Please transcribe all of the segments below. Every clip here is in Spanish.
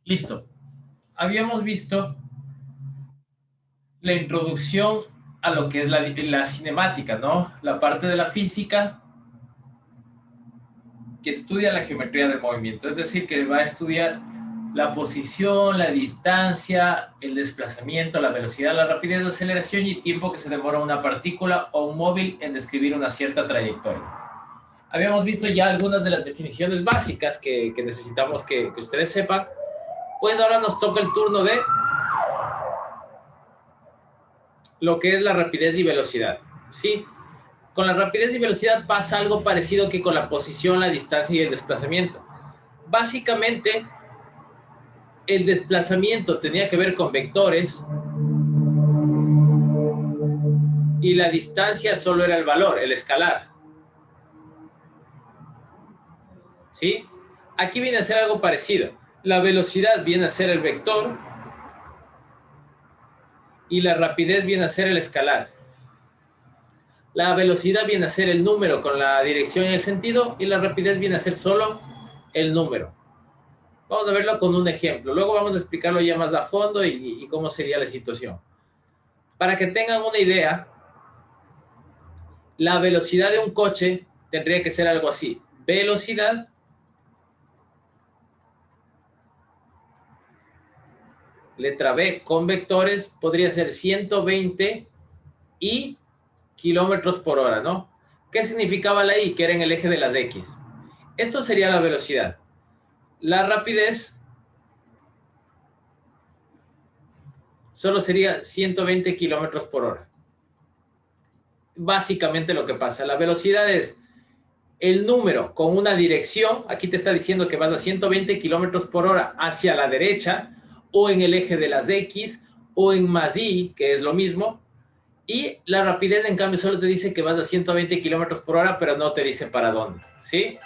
Listo. Habíamos visto la introducción a lo que es la cinemática, ¿no? La parte de la física que estudia la geometría del movimiento, es decir, que va a estudiar la posición, la distancia, el desplazamiento, la velocidad, la rapidez de aceleración y tiempo que se demora una partícula o un móvil en describir una cierta trayectoria. Habíamos visto ya algunas de las definiciones básicas que necesitamos que ustedes sepan. Pues ahora nos toca el turno de lo que es la rapidez y velocidad, ¿sí? Con la rapidez y velocidad pasa algo parecido que con la posición, la distancia y el desplazamiento. Básicamente, el desplazamiento tenía que ver con vectores y la distancia solo era el valor, el escalar, ¿sí? Aquí viene a ser algo parecido. La velocidad viene a ser el vector y la rapidez viene a ser el escalar. La velocidad viene a ser el número con la dirección y el sentido y la rapidez viene a ser solo el número. Vamos a verlo con un ejemplo. Luego vamos a explicarlo ya más a fondo y cómo sería la situación. Para que tengan una idea, la velocidad de un coche tendría que ser algo así. Velocidad letra B con vectores podría ser 120 y kilómetros por hora, ¿no? ¿Qué significaba la I? Que era en el eje de las X. Esto sería la velocidad. La rapidez solo sería 120 kilómetros por hora. Básicamente lo que pasa, la velocidad es el número con una dirección, aquí te está diciendo que vas a 120 kilómetros por hora hacia la derecha, o en el eje de las X, o en más Y, que es lo mismo, y la rapidez, en cambio, solo te dice que vas a 120 kilómetros por hora, pero no te dice para dónde, ¿sí?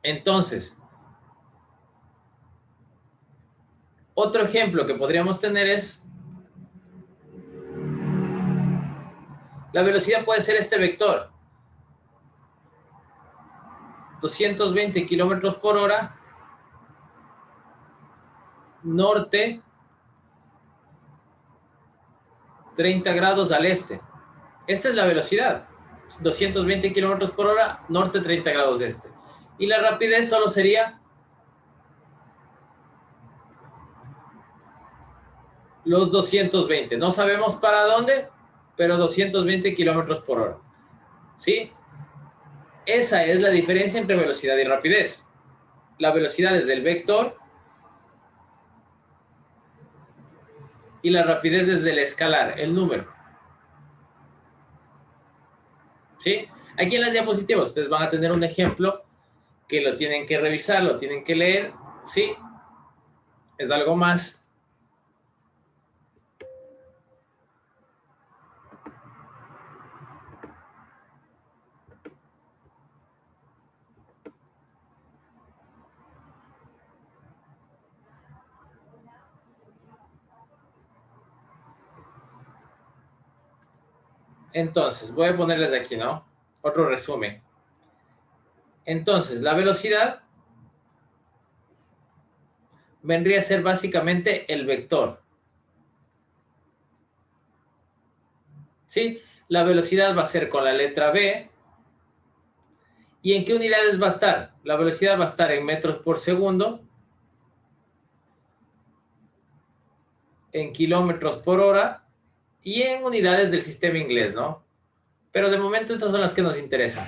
Entonces, otro ejemplo que podríamos tener es, la velocidad puede ser este vector, 220 kilómetros por hora, norte, 30 grados al este. Esta es la velocidad, 220 kilómetros por hora, norte, 30 grados este. Y la rapidez solo sería los 220. No sabemos para dónde, pero 220 kilómetros por hora. ¿Sí? Esa es la diferencia entre velocidad y rapidez. La velocidad es del vector y la rapidez es del escalar, el número. ¿Sí? Aquí en las diapositivas ustedes van a tener un ejemplo que lo tienen que revisar, lo tienen que leer. ¿Sí? Es algo más. Entonces, voy a ponerles aquí, ¿no? Otro resumen. Entonces, la velocidad vendría a ser básicamente el vector. ¿Sí? La velocidad va a ser con la letra B. ¿Y en qué unidades va a estar? La velocidad va a estar en metros por segundo, en kilómetros por hora y en unidades del sistema inglés, ¿no? Pero de momento estas son las que nos interesan.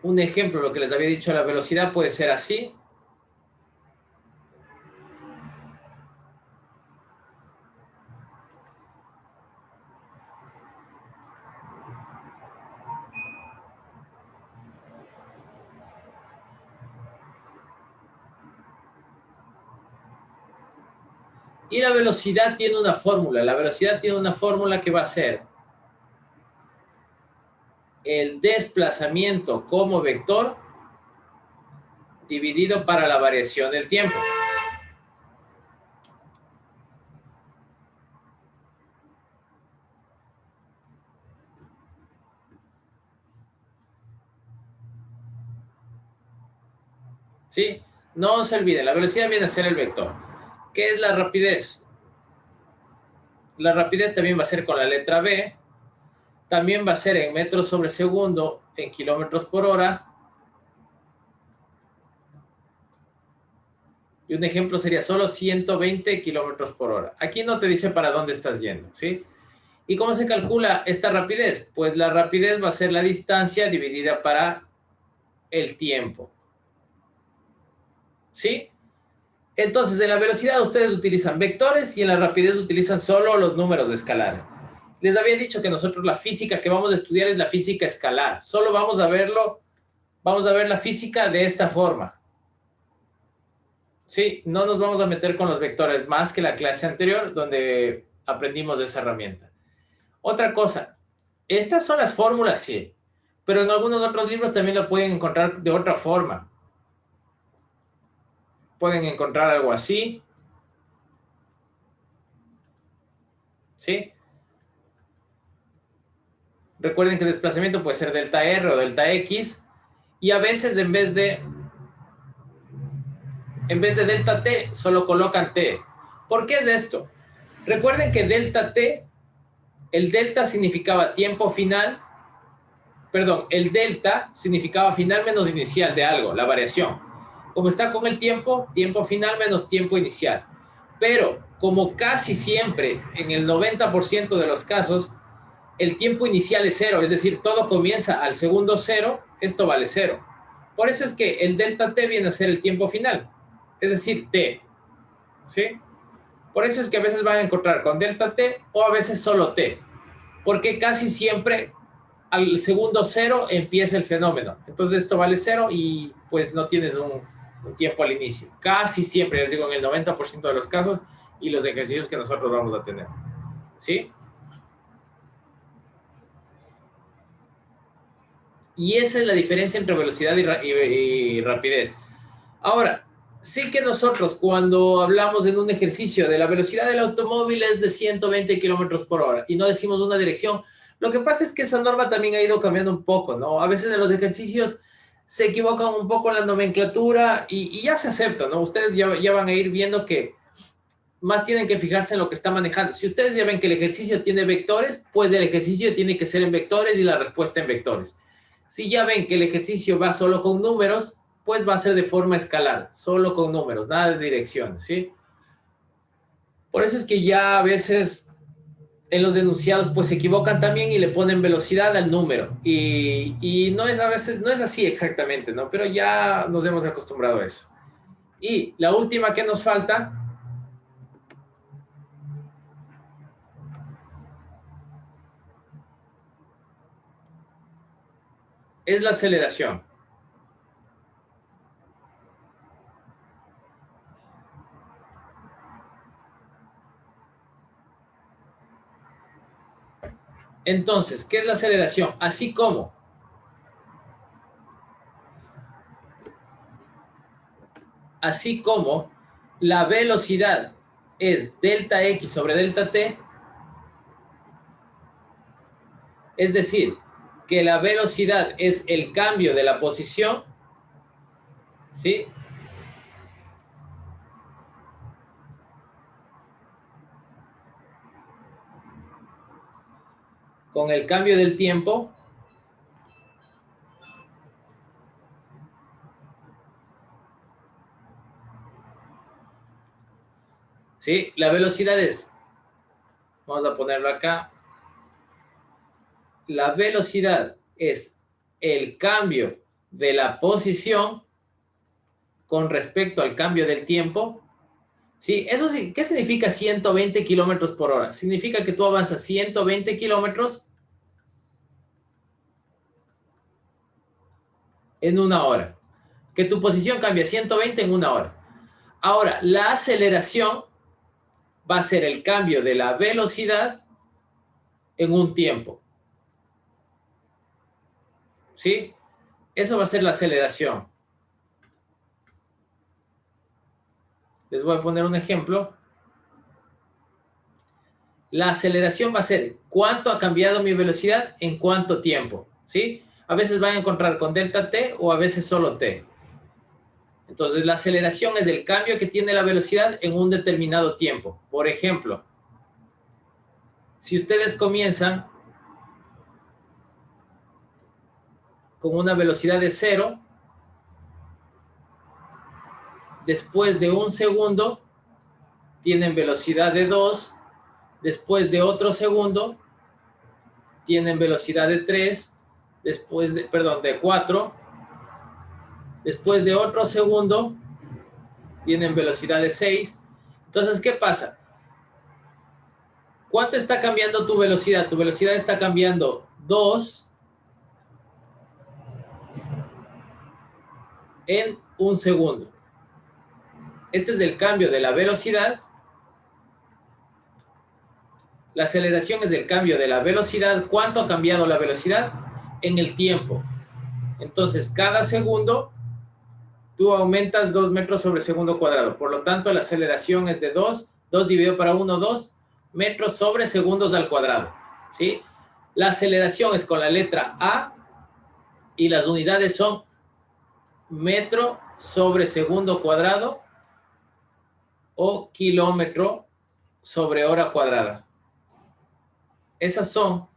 Un ejemplo, lo que les había dicho, la velocidad puede ser así. Y la velocidad tiene una fórmula. La velocidad tiene una fórmula que va a ser el desplazamiento como vector dividido para la variación del tiempo. ¿sí? No se olviden, la velocidad viene a ser el vector. ¿Qué es la rapidez? La rapidez también va a ser con la letra B, también va a ser en metros sobre segundo, en kilómetros por hora. Y un ejemplo sería solo 120 kilómetros por hora. Aquí no te dice para dónde estás yendo, ¿sí? ¿Y cómo se calcula esta rapidez? Pues la rapidez va a ser la distancia dividida para el tiempo, ¿sí? Entonces, en la velocidad ustedes utilizan vectores y en la rapidez utilizan solo los números escalares. Les había dicho que nosotros la física que vamos a estudiar es la física escalar. Solo vamos a ver la física de esta forma. Sí, no nos vamos a meter con los vectores más que la clase anterior donde aprendimos esa herramienta. Otra cosa, estas son las fórmulas, sí, pero en algunos otros libros también lo pueden encontrar de otra forma. Pueden encontrar algo así, ¿sí? Recuerden que el desplazamiento puede ser delta R o delta X y a veces en vez de delta T solo colocan T. ¿Por qué es esto? Recuerden que delta T, el delta significaba tiempo final, perdón, el delta significaba final menos inicial de algo, la variación. Como está con el tiempo, tiempo final menos tiempo inicial. Pero como casi siempre, en el 90% de los casos, el tiempo inicial es cero, es decir, todo comienza al segundo cero, esto vale cero. Por eso es que el delta t viene a ser el tiempo final, es decir, t, ¿sí? Por eso es que a veces van a encontrar con delta t o a veces solo t, porque casi siempre al segundo cero empieza el fenómeno. Entonces esto vale cero y pues no tienes un tiempo al inicio. Casi siempre, les digo, en el 90% de los casos y los ejercicios que nosotros vamos a tener, ¿sí? Y esa es la diferencia entre velocidad y rapidez. Ahora, sí que nosotros cuando hablamos en un ejercicio de la velocidad del automóvil es de 120 kilómetros por hora y no decimos una dirección, lo que pasa es que esa norma también ha ido cambiando un poco, ¿no? A veces en los ejercicios se equivocan un poco en la nomenclatura y ya se acepta, ¿no? Ustedes ya van a ir viendo que más tienen que fijarse en lo que está manejando. Si ustedes ya ven que el ejercicio tiene vectores, pues el ejercicio tiene que ser en vectores y la respuesta en vectores. Si ya ven que el ejercicio va solo con números, pues va a ser de forma escalar, solo con números, nada de direcciones, ¿sí? Por eso es que ya a veces en los enunciados pues se equivocan también y le ponen velocidad al número. Y no es a veces, no es así exactamente, ¿no? Pero ya nos hemos acostumbrado a eso. Y la última que nos falta es la aceleración. Entonces, ¿qué es la aceleración? Así como la velocidad es delta x sobre delta t, es decir, que la velocidad es el cambio de la posición, ¿sí? Con el cambio del tiempo, ¿sí? La velocidad es, vamos a ponerlo acá, la velocidad es el cambio de la posición con respecto al cambio del tiempo, ¿sí? Eso sí, ¿qué significa 120 kilómetros por hora? Significa que tú avanzas 120 kilómetros en una hora. Que tu posición cambia 120 en una hora. Ahora, la aceleración va a ser el cambio de la velocidad en un tiempo. ¿Sí? Eso va a ser la aceleración. Les voy a poner un ejemplo. La aceleración va a ser cuánto ha cambiado mi velocidad en cuánto tiempo. ¿Sí? A veces van a encontrar con delta t o a veces solo t. Entonces, la aceleración es el cambio que tiene la velocidad en un determinado tiempo. Por ejemplo, si ustedes comienzan con una velocidad de 0, después de un segundo tienen velocidad de 2, después de otro segundo tienen velocidad de 3, de 4, después de otro segundo tienen velocidad de 6. Entonces, ¿qué pasa? ¿Cuánto está cambiando tu velocidad? Tu velocidad está cambiando 2 en un segundo. Este es el cambio de la velocidad. La aceleración es el cambio de la velocidad. ¿Cuánto ha cambiado la velocidad? En el tiempo. Entonces, cada segundo tú aumentas 2 metros sobre segundo cuadrado. Por lo tanto, la aceleración es de 2 dividido para 1, 2 metros sobre segundos al cuadrado. ¿Sí? La aceleración es con la letra A y las unidades son metro sobre segundo cuadrado o kilómetro sobre hora cuadrada. Esas son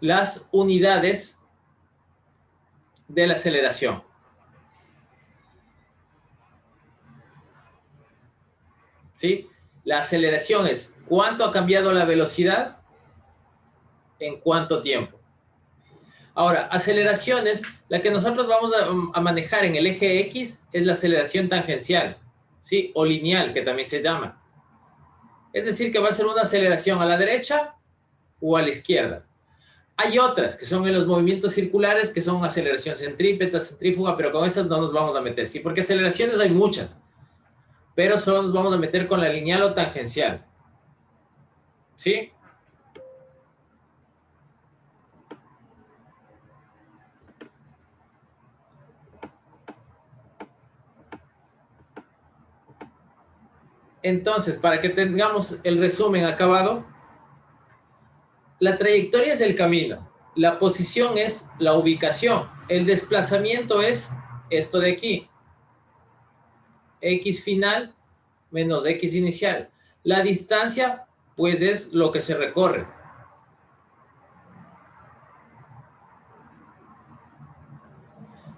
las unidades de la aceleración. ¿Sí? La aceleración es cuánto ha cambiado la velocidad en cuánto tiempo. Ahora, aceleraciones, la que nosotros vamos a manejar en el eje X es la aceleración tangencial, ¿sí? O lineal, que también se llama. Es decir, que va a ser una aceleración a la derecha o a la izquierda. Hay otras que son en los movimientos circulares, que son aceleración centrípeta, centrífuga, pero con esas no nos vamos a meter, ¿sí? Porque aceleraciones hay muchas, pero solo nos vamos a meter con la lineal o tangencial, ¿sí? Entonces, para que tengamos el resumen acabado, la trayectoria es el camino, la posición es la ubicación, el desplazamiento es esto de aquí, X final menos X inicial. La distancia, pues, es lo que se recorre.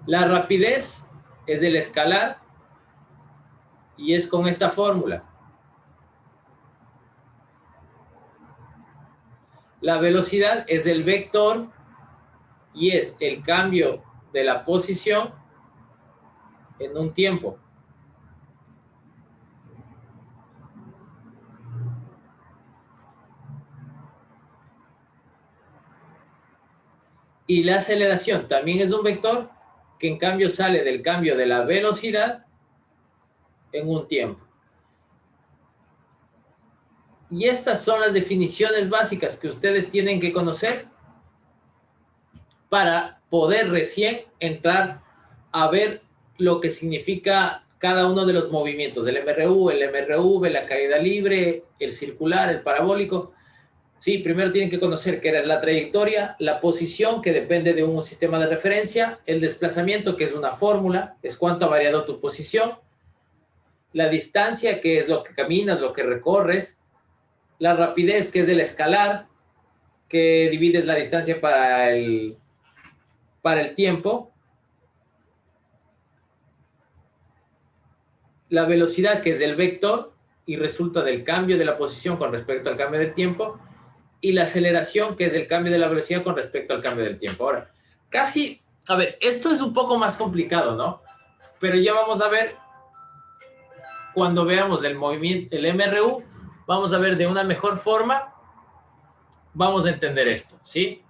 La rapidez es el escalar y es con esta fórmula. La velocidad es el vector y es el cambio de la posición en un tiempo. Y la aceleración también es un vector que en cambio sale del cambio de la velocidad en un tiempo. Y estas son las definiciones básicas que ustedes tienen que conocer para poder recién entrar a ver lo que significa cada uno de los movimientos, el MRU, el MRV, la caída libre, el circular, el parabólico. Sí, primero tienen que conocer qué es la trayectoria, la posición, que depende de un sistema de referencia, el desplazamiento, que es una fórmula, es cuánto ha variado tu posición, la distancia, que es lo que caminas, lo que recorres, la rapidez, que es el escalar, que divides la distancia para el tiempo, la velocidad, que es el vector y resulta del cambio de la posición con respecto al cambio del tiempo, y la aceleración, que es el cambio de la velocidad con respecto al cambio del tiempo. Ahora, a ver, esto es un poco más complicado, ¿no? Pero ya vamos a ver, cuando veamos el movimiento, el MRU, vamos a ver de una mejor forma, vamos a entender esto, ¿sí?